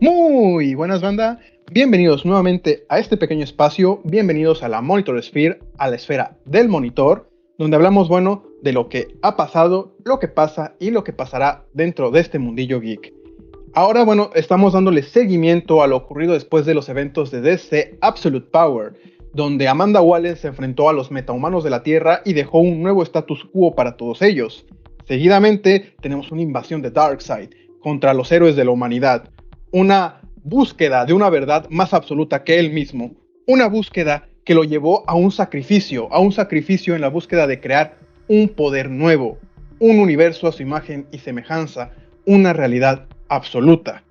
Muy buenas banda, bienvenidos nuevamente a este pequeño espacio, bienvenidos a la Monitor Sphere, a la esfera del monitor, donde hablamos, bueno, de lo que ha pasado, lo que pasa y lo que pasará dentro de este mundillo geek. Ahora, bueno, estamos dándole seguimiento a lo ocurrido después de los eventos de DC Absolute Power, donde Amanda Waller se enfrentó a los metahumanos de la Tierra y dejó un nuevo status quo para todos ellos. Seguidamente, tenemos una invasión de Darkseid contra los héroes de la humanidad, una búsqueda de una verdad más absoluta que él mismo, una búsqueda que lo llevó a un sacrificio en la búsqueda de crear un poder nuevo, un universo a su imagen y semejanza, una realidad absoluta,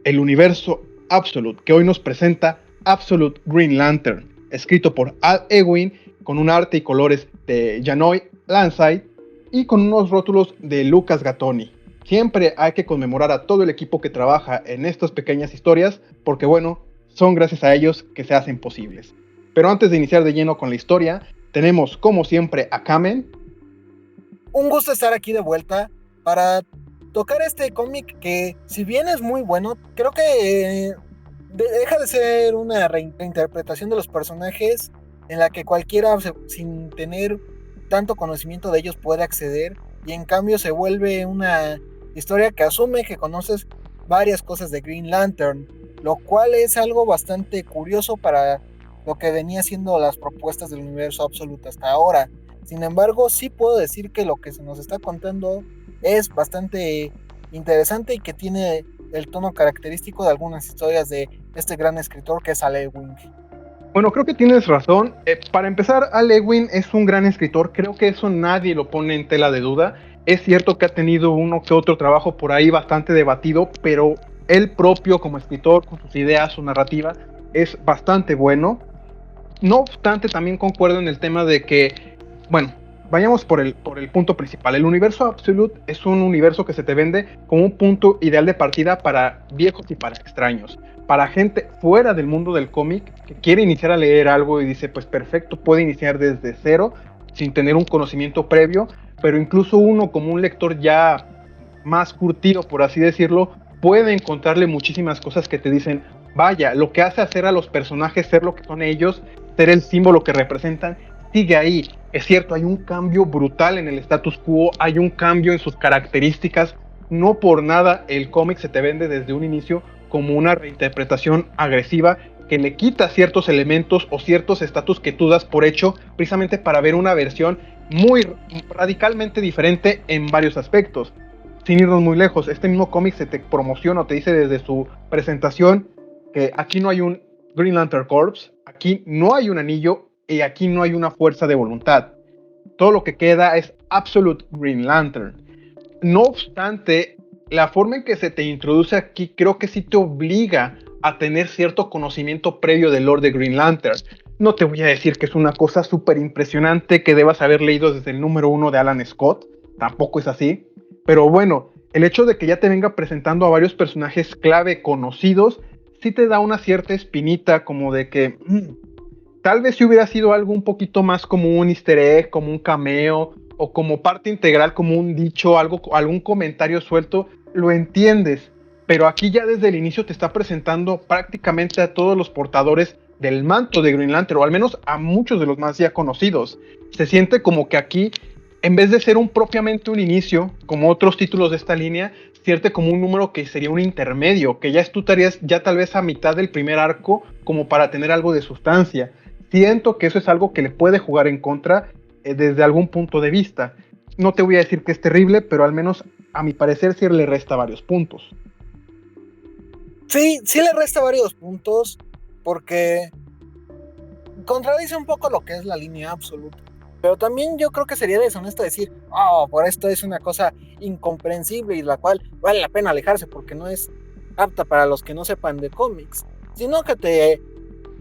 el universo Absolute que hoy nos presenta Absolute Green Lantern, escrito por Al Ewing con un arte y colores de Janoy Lanside y con unos rótulos de Lucas Gattoni. Siempre hay que conmemorar a todo el equipo que trabaja en estas pequeñas historias, porque bueno, son gracias a ellos que se hacen posibles. Pero antes de iniciar de lleno con la historia, tenemos como siempre a Kamen. Un gusto estar aquí de vuelta para tocar este cómic que, si bien es muy bueno, creo que deja de ser una reinterpretación de los personajes en la que cualquiera sin tener tanto conocimiento de ellos puede acceder, y en cambio se vuelve una historia que asume que conoces varias cosas de Green Lantern, lo cual es algo bastante curioso para lo que venía siendo las propuestas del universo absoluto hasta ahora. Sin embargo, sí puedo decir que lo que se nos está contando es bastante interesante y que tiene el tono característico de algunas historias de este gran escritor que es Al Ewing. Bueno, creo que tienes razón. Para empezar, Al Ewing es un gran escritor. Creo que eso nadie lo pone en tela de duda. Es cierto que ha tenido uno que otro trabajo por ahí bastante debatido, pero él propio como escritor, con sus ideas, su narrativa, es bastante bueno. No obstante, también concuerdo en el tema de que, bueno, vayamos por el punto principal. El universo Absolute es un universo que se te vende como un punto ideal de partida para viejos y para extraños. Para gente fuera del mundo del cómic que quiere iniciar a leer algo y dice, pues perfecto, puede iniciar desde cero, sin tener un conocimiento previo, pero incluso uno como un lector ya más curtido, por así decirlo, puede encontrarle muchísimas cosas que te dicen, vaya, lo que hace hacer a los personajes ser lo que son ellos, ser el símbolo que representan, sigue ahí. Es cierto, hay un cambio brutal en el status quo, hay un cambio en sus características. No por nada el cómic se te vende desde un inicio como una reinterpretación agresiva que le quita ciertos elementos o ciertos estatus que tú das por hecho, precisamente para ver una versión muy radicalmente diferente en varios aspectos. Sin irnos muy lejos, este mismo cómic se te promociona o te dice desde su presentación que aquí no hay un Green Lantern Corps, aquí no hay un anillo y aquí no hay una fuerza de voluntad. Todo lo que queda es Absolute Green Lantern. No obstante, la forma en que se te introduce aquí creo que sí te obliga a tener cierto conocimiento previo del lore de Green Lantern. No te voy a decir que es una cosa súper impresionante que debas haber leído desde el número 1 de Alan Scott, tampoco es así, pero bueno, el hecho de que ya te venga presentando a varios personajes clave conocidos, sí te da una cierta espinita como de que tal vez si hubiera sido algo un poquito más como un easter egg, como un cameo, o como parte integral, como un dicho, algún comentario suelto, lo entiendes. Pero aquí ya desde el inicio te está presentando prácticamente a todos los portadores del manto de Green Lantern, o al menos a muchos de los más ya conocidos. Se siente como que aquí, en vez de ser propiamente un inicio, como otros títulos de esta línea, siente como un número que sería un intermedio, que ya tú estarías ya tal vez a mitad del primer arco, como para tener algo de sustancia. Siento que eso es algo que le puede jugar en contra desde algún punto de vista. No te voy a decir que es terrible, pero al menos a mi parecer sí le resta varios puntos. Sí, sí le resta varios puntos porque contradice un poco lo que es la línea absoluta. Pero también yo creo que sería deshonesto decir, oh, por esto es una cosa incomprensible y la cual vale la pena alejarse porque no es apta para los que no sepan de cómics. Sino que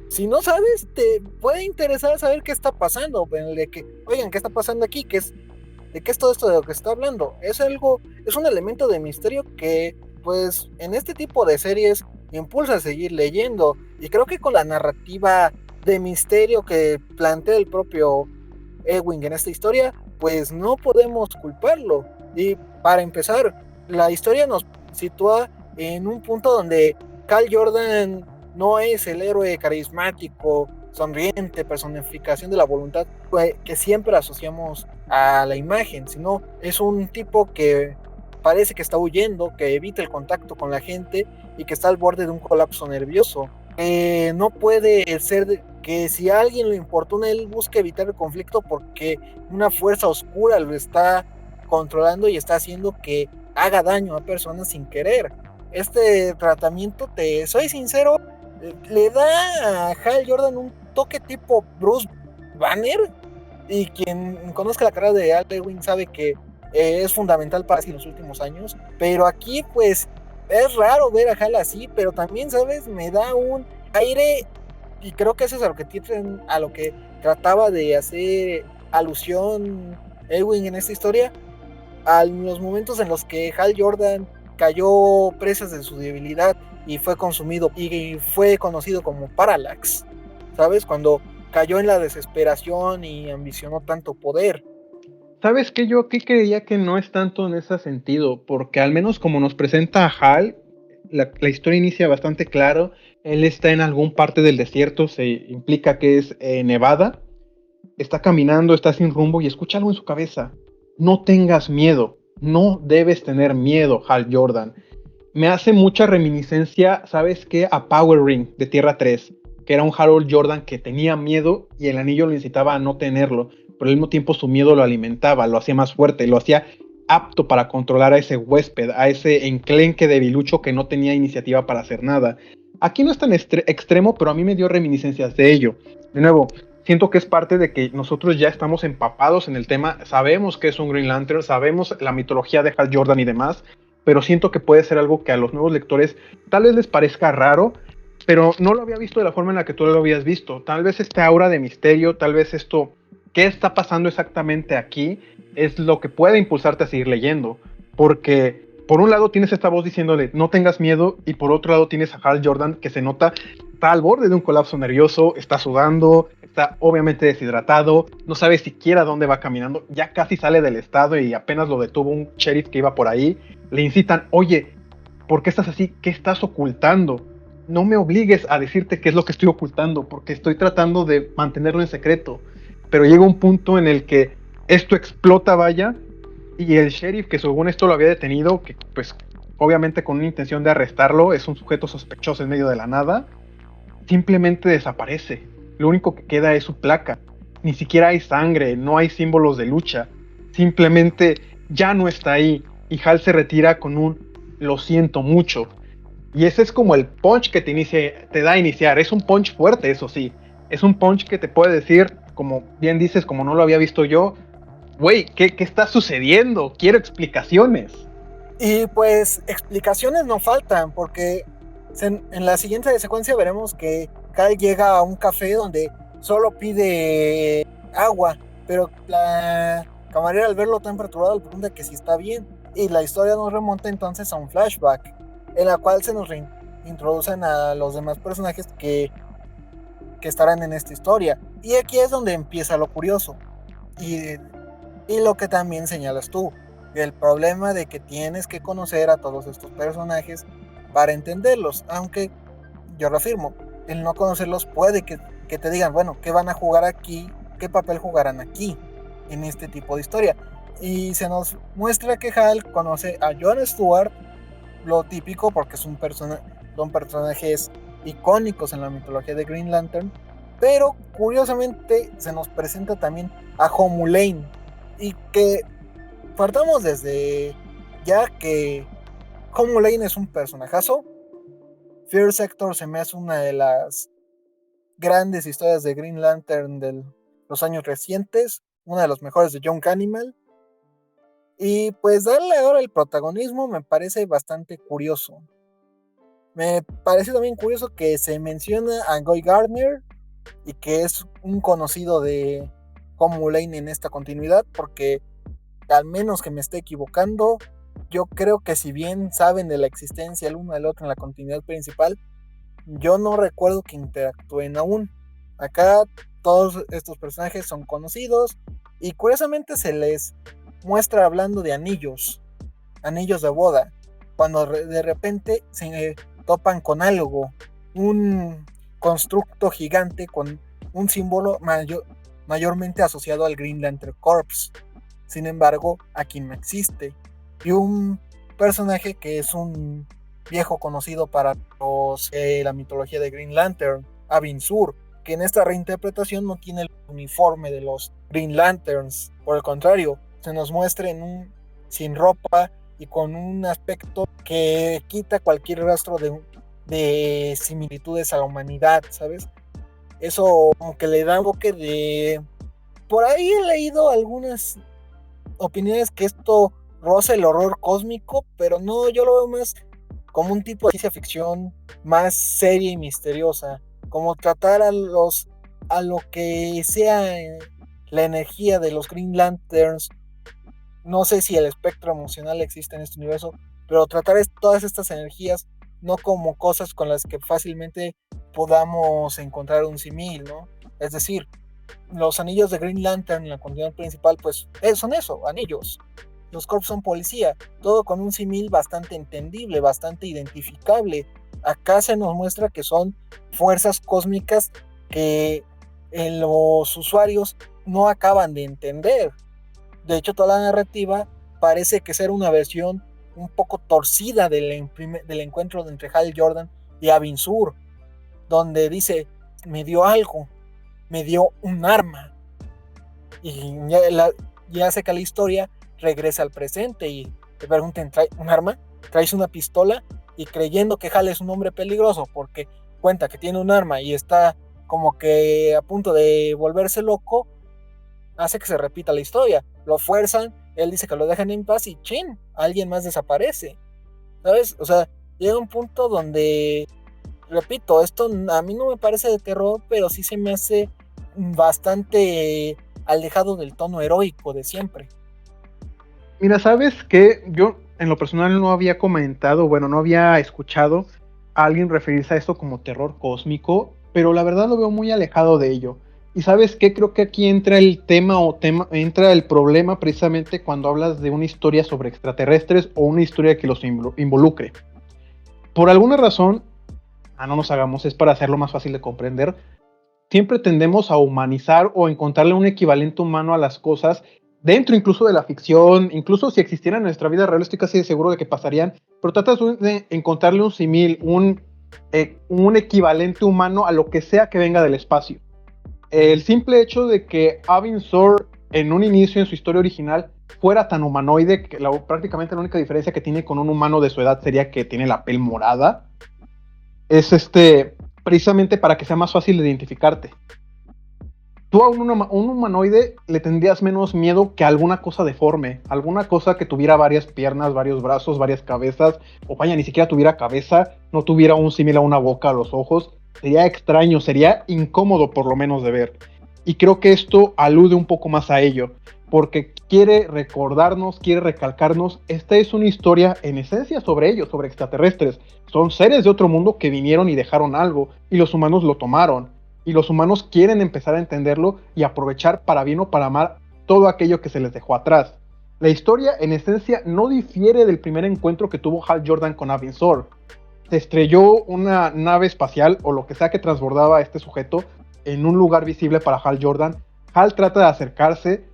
si no sabes, te puede interesar saber qué está pasando. De que, oigan, ¿qué está pasando aquí? ¿De qué es todo esto de lo que está hablando? Es un elemento de misterio que, pues, en este tipo de series impulsa a seguir leyendo. Y creo que con la narrativa de misterio que plantea el propio Ewing en esta historia, pues no podemos culparlo. Y para empezar, la historia nos sitúa en un punto donde Hal Jordan no es el héroe carismático, sonriente, personificación de la voluntad que siempre asociamos a la imagen, sino es un tipo que parece que está huyendo, que evita el contacto con la gente y que está al borde de un colapso nervioso. No puede ser que si a alguien le importuna, él busca evitar el conflicto porque una fuerza oscura lo está controlando y está haciendo que haga daño a personas sin querer. Este tratamiento, te soy sincero, le da a Hal Jordan un toque tipo Bruce Banner, y quien conozca la carrera de Al Ewing sabe que es fundamental para los últimos años, pero aquí pues es raro ver a Hal así, pero también, ¿sabes? Me da un aire, y creo que eso es a lo que trataba de hacer alusión Ewing en esta historia, a los momentos en los que Hal Jordan cayó presas de su debilidad y fue consumido y fue conocido como Parallax, ¿sabes? Cuando cayó en la desesperación y ambicionó tanto poder. ¿Sabes qué? Yo aquí creía que no es tanto en ese sentido, porque al menos como nos presenta a Hal, la historia inicia bastante claro. Él está en algún parte del desierto, se implica que es Nevada. Está caminando, está sin rumbo y escucha algo en su cabeza. No tengas miedo, no debes tener miedo, Hal Jordan. Me hace mucha reminiscencia, ¿sabes qué? A Power Ring de Tierra 3, que era un Harold Jordan que tenía miedo y el anillo lo incitaba a no tenerlo, pero al mismo tiempo su miedo lo alimentaba, lo hacía más fuerte, lo hacía apto para controlar a ese huésped, a ese enclenque debilucho que no tenía iniciativa para hacer nada. Aquí no es tan extremo, pero a mí me dio reminiscencias de ello. De nuevo, siento que es parte de que nosotros ya estamos empapados en el tema, sabemos que es un Green Lantern, sabemos la mitología de Hal Jordan y demás, pero siento que puede ser algo que a los nuevos lectores tal vez les parezca raro, pero no lo había visto de la forma en la que tú lo habías visto. Tal vez este aura de misterio, tal vez esto, ¿qué está pasando exactamente aquí? Es lo que puede impulsarte a seguir leyendo, porque por un lado tienes esta voz diciéndole no tengas miedo, y por otro lado tienes a Hal Jordan que se nota está al borde de un colapso nervioso, está sudando, está obviamente deshidratado, no sabe siquiera dónde va caminando, ya casi sale del estado y apenas lo detuvo un sheriff que iba por ahí. Le incitan, oye, ¿por qué estás así? ¿Qué estás ocultando? No me obligues a decirte qué es lo que estoy ocultando, porque estoy tratando de mantenerlo en secreto. Pero llega un punto en el que esto explota, vaya, y el sheriff, que según esto lo había detenido, que pues obviamente con una intención de arrestarlo, es un sujeto sospechoso en medio de la nada, simplemente desaparece. Lo único que queda es su placa. Ni siquiera hay sangre, no hay símbolos de lucha. Simplemente ya no está ahí. Y Hal se retira con un lo siento mucho. Y ese es como el punch que te da a iniciar. Es un punch fuerte, eso sí. Es un punch que te puede decir, como bien dices, como no lo había visto yo, güey, ¿qué está sucediendo? Quiero explicaciones. Y pues explicaciones no faltan, porque en la siguiente secuencia veremos que Kyle llega a un café donde solo pide agua, pero la camarera al verlo tan perturbado le pregunta que si está bien, y la historia nos remonta entonces a un flashback, en la cual se nos introducen a los demás personajes que estarán en esta historia. Y aquí es donde empieza lo curioso, y, y lo que también señalas tú, el problema de que tienes que conocer a todos estos personajes para entenderlos, aunque yo lo afirmo, el no conocerlos puede que te digan, bueno, ¿qué van a jugar aquí? ¿Qué papel jugarán aquí en este tipo de historia? Y se nos muestra que Hal conoce a John Stewart, lo típico porque son personajes icónicos en la mitología de Green Lantern, pero curiosamente se nos presenta también a Homu Lane, y que partamos desde ya que Homu Lane es un personajazo. Fear Sector se me hace una de las grandes historias de Green Lantern de los años recientes, una de las mejores de Young Animal, y pues darle ahora el protagonismo me parece bastante curioso. Me parece también curioso que se menciona a Guy Gardner y que es un conocido de Homu Lane en esta continuidad, porque al menos que me esté equivocando, yo creo que si bien saben de la existencia el uno del otro en la continuidad principal, yo no recuerdo que interactúen aún. Acá todos estos personajes son conocidos y curiosamente se les muestra hablando de anillos de boda, cuando de repente topan con algo, un constructo gigante con un símbolo mayormente asociado al Green Lantern Corps. Sin embargo, aquí no existe. Y un personaje que es un viejo conocido para la mitología de Green Lantern, Abin Sur, que en esta reinterpretación no tiene el uniforme de los Green Lanterns. Por el contrario, se nos muestra sin ropa y con un aspecto que quita cualquier rastro de similitudes a la humanidad, ¿sabes? Eso como que le da un toque de... Por ahí he leído algunas opiniones que esto roza el horror cósmico, pero no, yo lo veo más como un tipo de ciencia ficción más seria y misteriosa, como tratar a lo que sea la energía de los Green Lanterns. No sé si el espectro emocional existe en este universo, pero tratar todas estas energías no como cosas con las que fácilmente podamos encontrar un símil, ¿no? Es decir, los anillos de Green Lantern en la continuidad principal, pues son eso, anillos. Los Corps son policía, todo con un símil bastante entendible, bastante identificable. Acá se nos muestra que son fuerzas cósmicas que los usuarios no acaban de entender. De hecho, toda la narrativa parece que ser una versión un poco torcida del encuentro entre Hal Jordan y Abin Sur, donde dice, me dio algo, me dio un arma, y ya hace que la historia regresa al presente y te pregunten, ¿traes un arma? ¿Traes una pistola? Y creyendo que Hal es un hombre peligroso porque cuenta que tiene un arma y está como que a punto de volverse loco, hace que se repita la historia. Lo fuerzan, él dice que lo dejan en paz y ¡chin! Alguien más desaparece, ¿sabes? O sea, llega un punto donde, repito, esto a mí no me parece de terror, pero sí se me hace bastante alejado del tono heroico de siempre. Mira, ¿sabes qué? Yo en lo personal no había comentado, bueno, no había escuchado a alguien referirse a esto como terror cósmico, pero la verdad lo veo muy alejado de ello. Y ¿sabes qué? Creo que aquí entra el entra el problema precisamente cuando hablas de una historia sobre extraterrestres o una historia que los involucre. Por alguna razón, no nos hagamos, es para hacerlo más fácil de comprender, siempre tendemos a humanizar o encontrarle un equivalente humano a las cosas dentro incluso de la ficción, incluso si existieran en nuestra vida real, estoy casi seguro de que pasarían, pero tratas de encontrarle un símil, un equivalente humano a lo que sea que venga del espacio. El simple hecho de que Abin Sur en un inicio en su historia original fuera tan humanoide, que prácticamente la única diferencia que tiene con un humano de su edad sería que tiene la piel morada, es precisamente para que sea más fácil de identificarte. Tú a un humanoide le tendrías menos miedo que a alguna cosa deforme, alguna cosa que tuviera varias piernas, varios brazos, varias cabezas, o vaya, ni siquiera tuviera cabeza, no tuviera un símil a una boca, a los ojos. Sería extraño, sería incómodo por lo menos de ver. Y creo que esto alude un poco más a ello, porque quiere recordarnos, quiere recalcarnos, esta es una historia en esencia sobre ellos, sobre extraterrestres. Son seres de otro mundo que vinieron y dejaron algo, y los humanos lo tomaron. Y los humanos quieren empezar a entenderlo y aprovechar para bien o para mal todo aquello que se les dejó atrás. La historia en esencia no difiere del primer encuentro que tuvo Hal Jordan con Abin Sur. Se estrelló una nave espacial o lo que sea que transbordaba a este sujeto en un lugar visible para Hal Jordan. Hal trata de acercarse,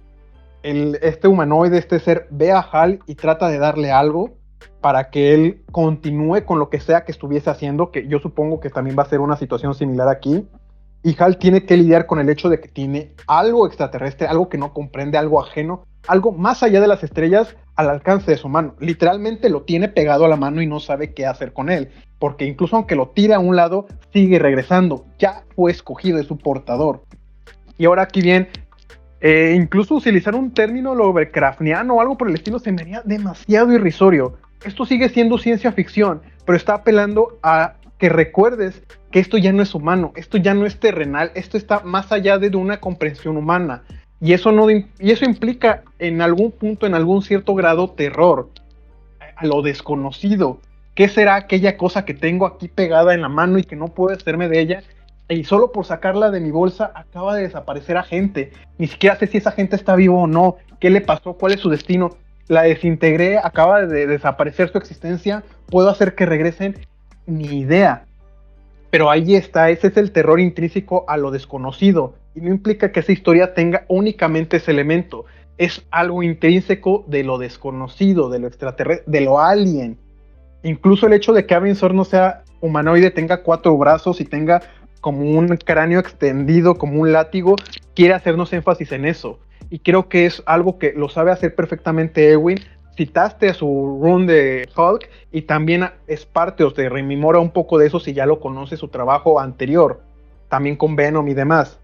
este humanoide, este ser, ve a Hal y trata de darle algo para que él continúe con lo que sea que estuviese haciendo, que yo supongo que también va a ser una situación similar aquí. Y Hal tiene que lidiar con el hecho de que tiene algo extraterrestre, algo que no comprende, algo ajeno, algo más allá de las estrellas al alcance de su mano. Literalmente lo tiene pegado a la mano y no sabe qué hacer con él, porque incluso aunque lo tire a un lado, sigue regresando. Ya fue escogido, es su portador. Y ahora aquí bien, incluso utilizar un término Lovecraftiano o algo por el estilo se me haría demasiado irrisorio. Esto sigue siendo ciencia ficción, pero está apelando a que recuerdes que esto ya no es humano, esto ya no es terrenal, esto está más allá de una comprensión humana. Y eso implica en algún punto, en algún cierto grado, terror a lo desconocido. ¿Qué será aquella cosa que tengo aquí pegada en la mano y que no puedo hacerme de ella? Y solo por sacarla de mi bolsa acaba de desaparecer agente. Ni siquiera sé si esa gente está vivo o no. ¿Qué le pasó? ¿Cuál es su destino? La desintegré, acaba de desaparecer su existencia. ¿Puedo hacer que regresen? ni idea. Pero ahí está, ese es el terror intrínseco a lo desconocido, y no implica que esa historia tenga únicamente ese elemento, es algo intrínseco de lo desconocido, de lo extraterrestre, de lo alien. Incluso el hecho de que Avinsor no sea humanoide, tenga 4 brazos y tenga como un cráneo extendido, como un látigo, quiere hacernos énfasis en eso. Y creo que es algo que lo sabe hacer perfectamente Ewing. Citaste a su run de Hulk y también es parte, o te rememora un poco de eso si ya lo conoce su trabajo anterior, también con Venom y demás.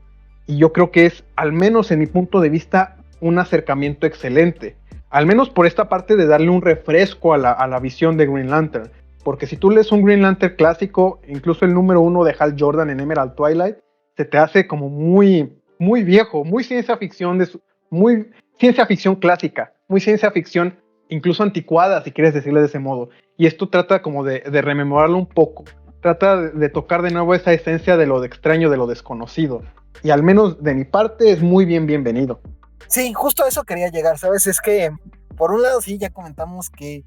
Y yo creo que es, al menos en mi punto de vista, un acercamiento excelente. Al menos por esta parte de darle un refresco a la visión de Green Lantern. Porque si tú lees un Green Lantern clásico, incluso el número 1 de Hal Jordan en Emerald Twilight, se te hace como muy viejo, muy ciencia ficción, muy ciencia ficción clásica, muy ciencia ficción incluso anticuada, si quieres decirle de ese modo. Y esto trata como de rememorarlo un poco. Trata de tocar de nuevo esa esencia de lo de extraño, de lo desconocido. Y al menos de mi parte es muy bienvenido. Sí, justo a eso quería llegar, ¿sabes? Es que, por un lado, sí, ya comentamos que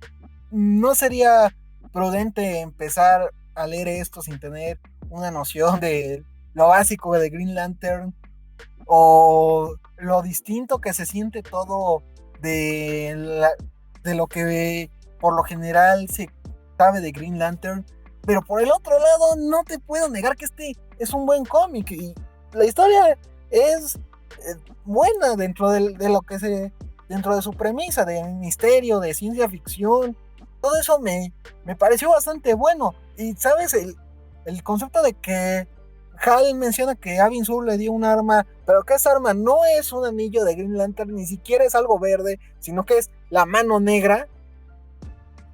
no sería prudente empezar a leer esto sin tener una noción de lo básico de Green Lantern o lo distinto que se siente todo de, de lo que por lo general se sabe de Green Lantern. Pero por el otro lado, no te puedo negar que este es un buen cómic y la historia es buena de lo que dentro de su premisa de misterio, de ciencia ficción. Todo eso me pareció bastante bueno. Y sabes, el concepto de que Hal menciona que Avin Sur le dio un arma, pero que esa arma no es un anillo de Green Lantern, ni siquiera es algo verde, sino que es la mano negra,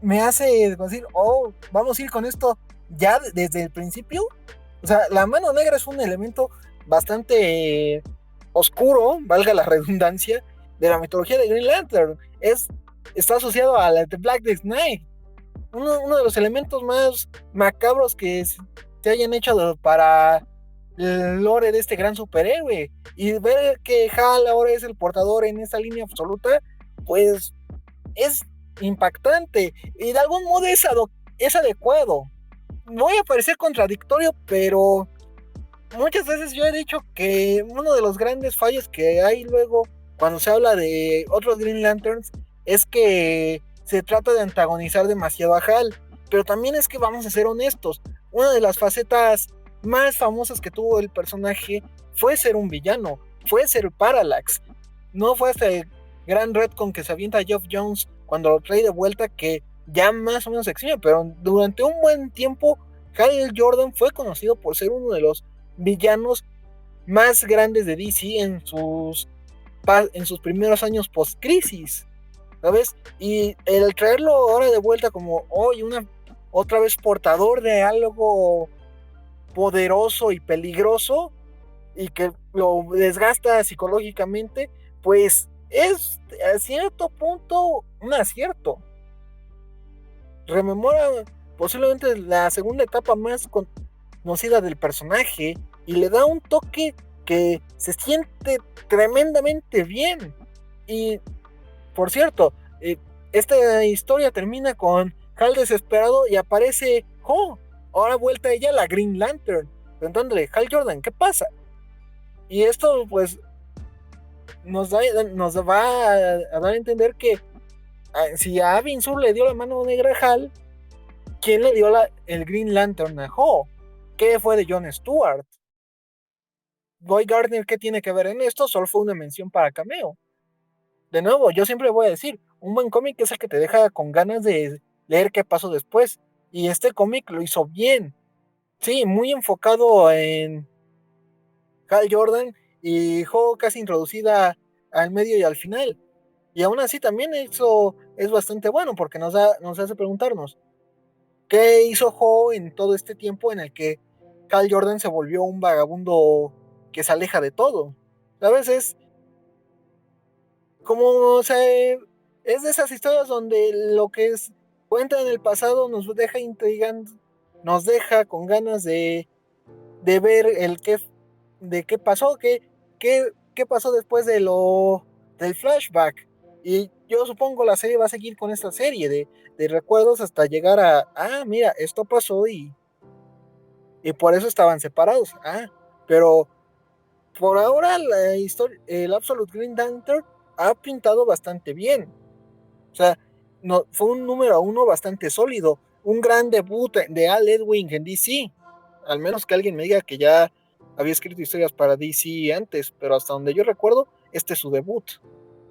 me hace decir, oh, vamos a ir con esto ya desde el principio. O sea, la mano negra es un elemento bastante oscuro, valga la redundancia, de la mitología de Green Lantern. Está asociado a la The Black Knight, uno de los elementos más macabros que se hayan hecho para el lore de este gran superhéroe. Y ver que Hal ahora es el portador en esta línea absoluta, pues es impactante y de algún modo es adecuado. Voy a parecer contradictorio, pero muchas veces yo he dicho que uno de los grandes fallos que hay luego cuando se habla de otros Green Lanterns es que se trata de antagonizar demasiado a Hal, pero también es que vamos a ser honestos, una de las facetas más famosas que tuvo el personaje fue ser un villano, fue ser Parallax. No fue hasta el gran retcon que se avienta Geoff Jones cuando lo trae de vuelta que ya más o menos se exime, pero durante un buen tiempo Hal Jordan fue conocido por ser uno de los villanos más grandes de DC en sus primeros años post-crisis, ¿sabes? Y el traerlo ahora de vuelta como hoy, otra vez portador de algo poderoso y peligroso y que lo desgasta psicológicamente, pues es a cierto punto un acierto. Rememora posiblemente la segunda etapa más conocida del personaje y le da un toque que se siente tremendamente bien. Y por cierto, esta historia termina con Hal desesperado y aparece ahora vuelta ella la Green Lantern, preguntándole, Hal Jordan, ¿qué pasa? Y esto pues nos va a dar a entender que si a Avin Sur le dio la mano negra a Hal, ¿quién le dio el Green Lantern a Ho? ¿Qué fue de Jon Stewart? Guy Gardner, ¿qué tiene que ver en esto? Solo fue una mención para cameo. De nuevo, yo siempre voy a decir, un buen cómic es el que te deja con ganas de leer qué pasó después. Y este cómic lo hizo bien. Sí, muy enfocado en Hal Jordan y Ho casi introducida al medio y al final. Y aún así también eso es bastante bueno porque nos hace preguntarnos, ¿qué hizo Ho en todo este tiempo en el que Hal Jordan se volvió un vagabundo que se aleja de todo? ¿Sabes? Es como, o sea, es de esas historias donde lo que cuenta en el pasado nos deja intrigando, nos deja con ganas de ver de qué pasó, qué pasó después del flashback. Y yo supongo la serie va a seguir con esta serie de recuerdos hasta llegar mira, esto pasó y por eso estaban separados. Pero por ahora la historia, el Absolute Green Lantern ha pintado bastante bien. O sea, no, fue un número uno bastante sólido, un gran debut de Al Ewing en DC. Al menos que alguien me diga que ya había escrito historias para DC antes, pero hasta donde yo recuerdo, este es su debut.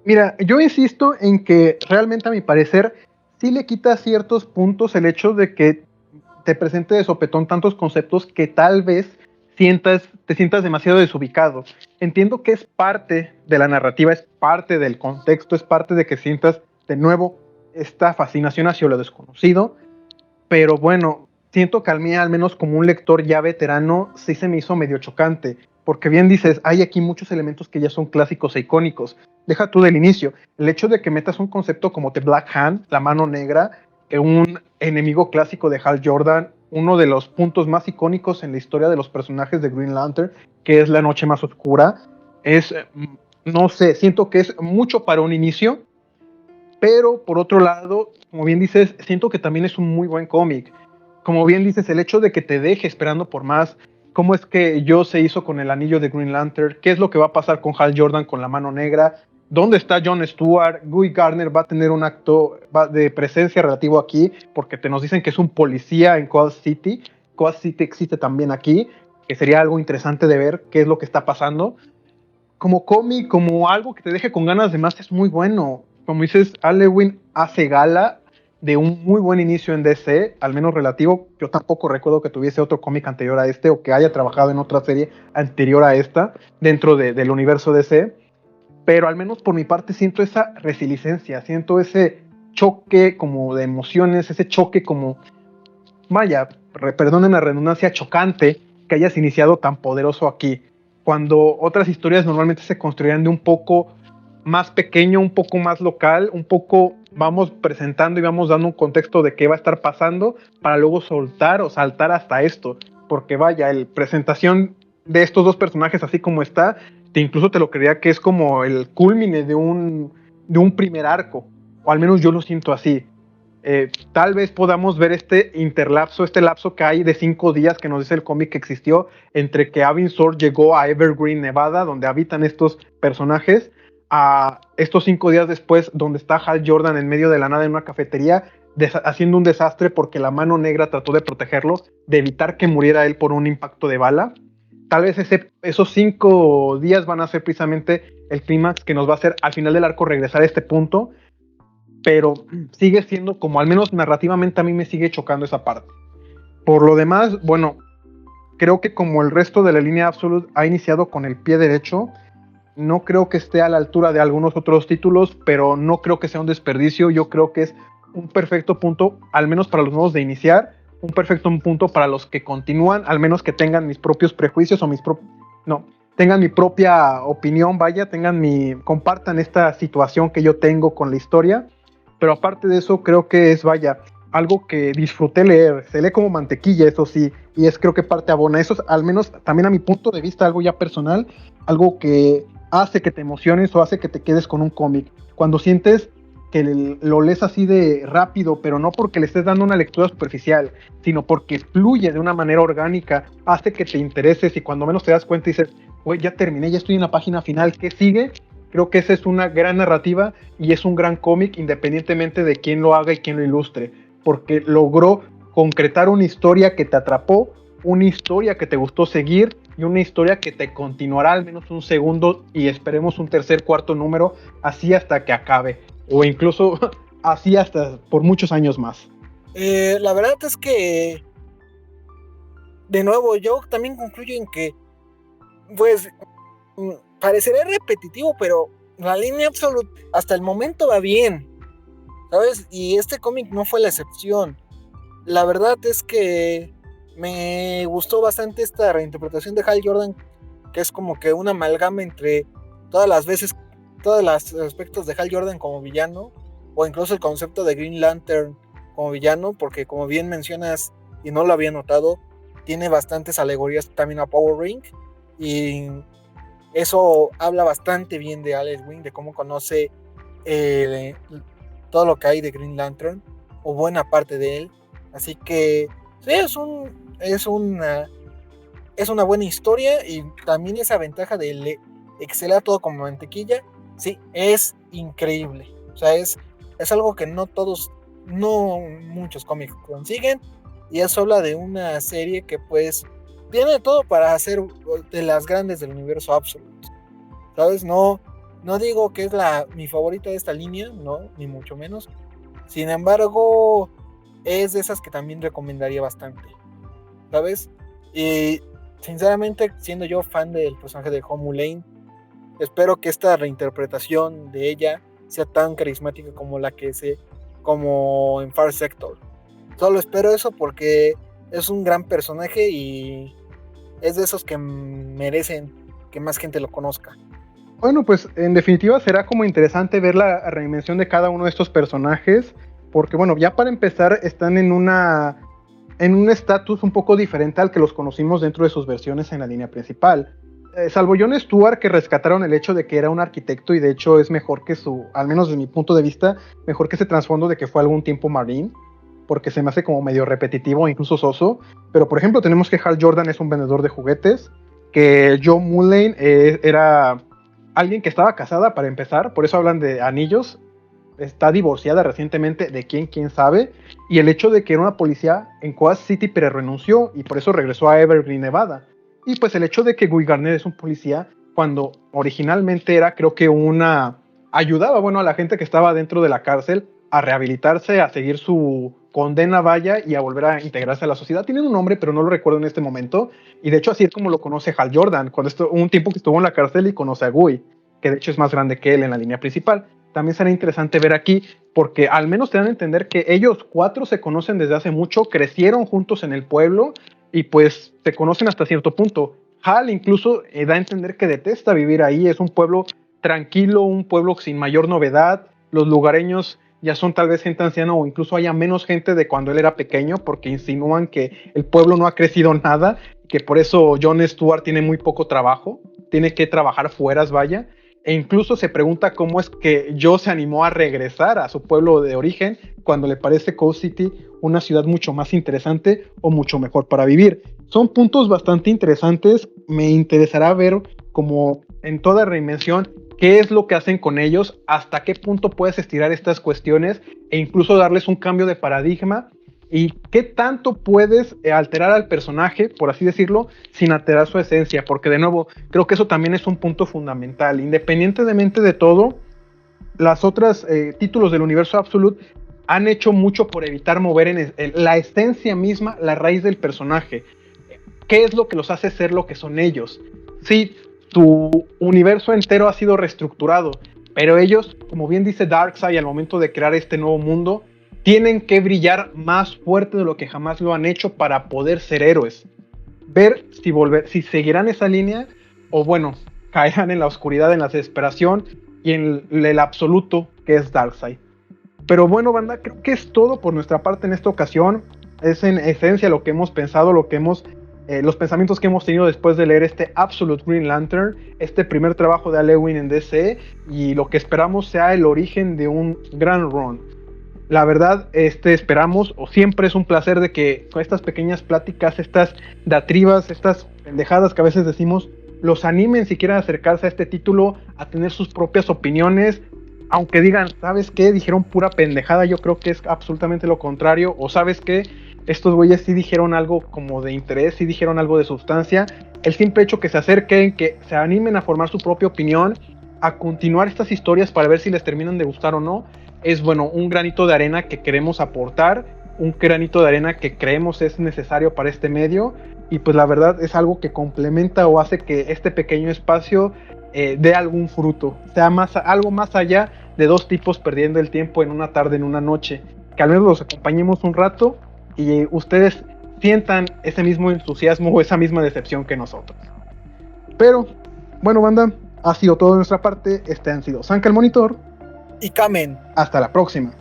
Mira, yo insisto en que realmente a mi parecer sí le quita ciertos puntos el hecho de que te presente de sopetón tantos conceptos que tal vez te sientas demasiado desubicado. Entiendo que es parte de la narrativa, es parte del contexto, es parte de que sientas de nuevo esta fascinación hacia lo desconocido, pero bueno, siento que a mí, al menos como un lector ya veterano, sí se me hizo medio chocante, porque bien dices, hay aquí muchos elementos que ya son clásicos e icónicos. Deja tú del inicio, el hecho de que metas un concepto como The Black Hand, la mano negra, un enemigo clásico de Hal Jordan, uno de los puntos más icónicos en la historia de los personajes de Green Lantern, que es la noche más oscura, no sé, siento que es mucho para un inicio, pero por otro lado, como bien dices, siento que también es un muy buen cómic. Como bien dices, el hecho de que te deje esperando por más, cómo es que Joe se hizo con el anillo de Green Lantern, qué es lo que va a pasar con Hal Jordan con la mano negra, dónde está Jon Stewart, Guy Gardner va a tener un acto de presencia relativo aquí, porque nos dicen que es un policía en Coast City. Coast City existe también aquí, que sería algo interesante de ver qué es lo que está pasando. Como cómic, como algo que te deje con ganas de más, es muy bueno. Como dices, Al Ewing hace gala de un muy buen inicio en DC, al menos relativo. Yo tampoco recuerdo que tuviese otro cómic anterior a este o que haya trabajado en otra serie anterior a esta dentro del universo DC, pero al menos por mi parte siento esa resiliencia, siento ese choque como de emociones, ese choque como, vaya, perdonen la redundancia, chocante, que hayas iniciado tan poderoso aquí, cuando otras historias normalmente se construían de un poco más pequeño, un poco más local, un poco vamos presentando y vamos dando un contexto de qué va a estar pasando para luego soltar o saltar hasta esto, porque vaya, la presentación de estos dos personajes así como está, incluso te lo creía que es como el culmine de un primer arco, o al menos yo lo siento así. Tal vez podamos ver este interlapso, este lapso que hay de 5 días que nos dice el cómic que existió entre que Avin Sword llegó a Evergreen, Nevada, donde habitan estos personajes, a estos 5 días después, donde está Hal Jordan en medio de la nada en una cafetería, haciendo un desastre porque la mano negra trató de protegerlo, de evitar que muriera él por un impacto de bala. Tal vez esos 5 días van a ser precisamente el clímax que nos va a hacer al final del arco regresar a este punto, pero sigue siendo como, al menos narrativamente a mí me sigue chocando esa parte. Por lo demás, bueno, creo que como el resto de la línea Absolute ha iniciado con el pie derecho, no creo que esté a la altura de algunos otros títulos, pero no creo que sea un desperdicio. Yo creo que es un perfecto punto, al menos para los nuevos de iniciar, un perfecto punto para los que continúan, al menos que tengan mis propios prejuicios o tengan mi propia opinión, vaya, compartan esta situación que yo tengo con la historia. Pero aparte de eso, creo que es, vaya, algo que disfruté leer. Se lee como mantequilla, eso sí, y es creo que parte abona. Eso es, al menos también a mi punto de vista, algo ya personal, algo que hace que te emociones o hace que te quedes con un cómic. Cuando sientes que lo lees así de rápido, pero no porque le estés dando una lectura superficial, sino porque fluye de una manera orgánica, hace que te intereses y cuando menos te das cuenta dices, güey, ya terminé, ya estoy en la página final, ¿qué sigue? Creo que esa es una gran narrativa y es un gran cómic independientemente de quién lo haga y quién lo ilustre, porque logró concretar una historia que te atrapó, una historia que te gustó seguir y una historia que te continuará al menos un segundo y esperemos un tercer, cuarto número, así hasta que acabe, o incluso así hasta por muchos años más. La verdad es que, de nuevo, yo también concluyo en que, pues, parecerá repetitivo, pero la línea Absolute hasta el momento va bien, ¿sabes? Y este cómic no fue la excepción. La verdad es que me gustó bastante esta reinterpretación de Hal Jordan, que es como que una amalgama entre todas los aspectos de Hal Jordan como villano, o incluso el concepto de Green Lantern como villano, porque como bien mencionas, y no lo había notado, tiene bastantes alegorías también a Power Ring, y eso habla bastante bien de Alex Wing, de cómo conoce eh, todo lo que hay de Green Lantern, o buena parte de él. Así que sí, es una buena historia, y también esa ventaja de excelar todo como mantequilla, sí, es increíble. O sea, es algo que no muchos cómics consiguen, y eso habla de una serie que pues tiene todo para hacer de las grandes del universo Absolute. ¿Sabes? No digo que es mi favorita de esta línea, no, ni mucho menos. Sin embargo, es de esas que también recomendaría bastante, ¿sabes? Y sinceramente, siendo yo fan del personaje de Homu Lane, espero que esta reinterpretación de ella sea tan carismática como en Far Sector. Solo espero eso porque es un gran personaje y es de esos que merecen que más gente lo conozca. Bueno, pues en definitiva será como interesante ver la reinvención de cada uno de estos personajes, porque bueno, ya para empezar están en un estatus un poco diferente al que los conocimos dentro de sus versiones en la línea principal. Salvo Jon Stewart, que rescataron el hecho de que era un arquitecto, y de hecho es mejor que al menos desde mi punto de vista, mejor que ese trasfondo de que fue algún tiempo Marine, porque se me hace como medio repetitivo, incluso soso. Pero por ejemplo tenemos que Hal Jordan es un vendedor de juguetes, que Joe Mullen era alguien que estaba casada para empezar, por eso hablan de anillos. Está divorciada recientemente, de quién sabe, y el hecho de que era una policía en Coast City pero renunció y por eso regresó a Evergreen, Nevada. Y pues el hecho de que Guy Garner es un policía cuando originalmente era, creo que ayudaba, bueno, a la gente que estaba dentro de la cárcel a rehabilitarse, a seguir su condena vaya y a volver a integrarse a la sociedad. Tiene un nombre, pero no lo recuerdo en este momento, y de hecho así es como lo conoce Hal Jordan, cuando un tiempo que estuvo en la cárcel y conoce a Guy, que de hecho es más grande que él en la línea principal. También será interesante ver aquí, porque al menos te dan a entender que ellos 4 se conocen desde hace mucho, crecieron juntos en el pueblo y pues se conocen hasta cierto punto. Hal incluso da a entender que detesta vivir ahí, es un pueblo tranquilo, un pueblo sin mayor novedad, los lugareños ya son tal vez gente anciana o incluso haya menos gente de cuando él era pequeño, porque insinúan que el pueblo no ha crecido nada, que por eso Jon Stewart tiene muy poco trabajo, tiene que trabajar fueras, vaya. E incluso se pregunta cómo es que Joe se animó a regresar a su pueblo de origen cuando le parece Coast City una ciudad mucho más interesante o mucho mejor para vivir. Son puntos bastante interesantes. Me interesará ver, como en toda reinvención, qué es lo que hacen con ellos, hasta qué punto puedes estirar estas cuestiones e incluso darles un cambio de paradigma, y qué tanto puedes alterar al personaje, por así decirlo, sin alterar su esencia, porque de nuevo, creo que eso también es un punto fundamental. Independientemente de todo, las otras títulos del universo Absolute han hecho mucho por evitar mover en la esencia misma, la raíz del personaje. ¿Qué es lo que los hace ser lo que son ellos? Sí, tu universo entero ha sido reestructurado, pero ellos, como bien dice Darkseid al momento de crear este nuevo mundo, tienen que brillar más fuerte de lo que jamás lo han hecho para poder ser héroes. Ver si seguirán esa línea o bueno, caerán en la oscuridad, en la desesperación y en el absoluto que es Darkseid. Pero bueno, banda, creo que es todo por nuestra parte en esta ocasión. Es en esencia lo que hemos pensado, los pensamientos que hemos tenido después de leer este Absolute Green Lantern, este primer trabajo de Al Ewing en DC, y lo que esperamos sea el origen de un gran run. La verdad, esperamos, o siempre es un placer de que con estas pequeñas pláticas, estas diatribas, estas pendejadas que a veces decimos, los animen si quieren acercarse a este título, a tener sus propias opiniones, aunque digan, ¿sabes qué? Dijeron pura pendejada, yo creo que es absolutamente lo contrario, o ¿sabes qué? Estos güeyes sí dijeron algo como de interés, sí dijeron algo de sustancia. El simple hecho que se acerquen, que se animen a formar su propia opinión, a continuar estas historias para ver si les terminan de gustar o no, es bueno, un granito de arena que queremos aportar, un granito de arena que creemos es necesario para este medio, y pues la verdad es algo que complementa o hace que este pequeño espacio dé algún fruto, sea algo más allá de dos tipos perdiendo el tiempo en una tarde, en una noche, que al menos los acompañemos un rato y ustedes sientan ese mismo entusiasmo o esa misma decepción que nosotros. Pero, bueno, banda, ha sido todo de nuestra parte. Este han sido Sanka el Monitor y Kamen. Hasta la próxima.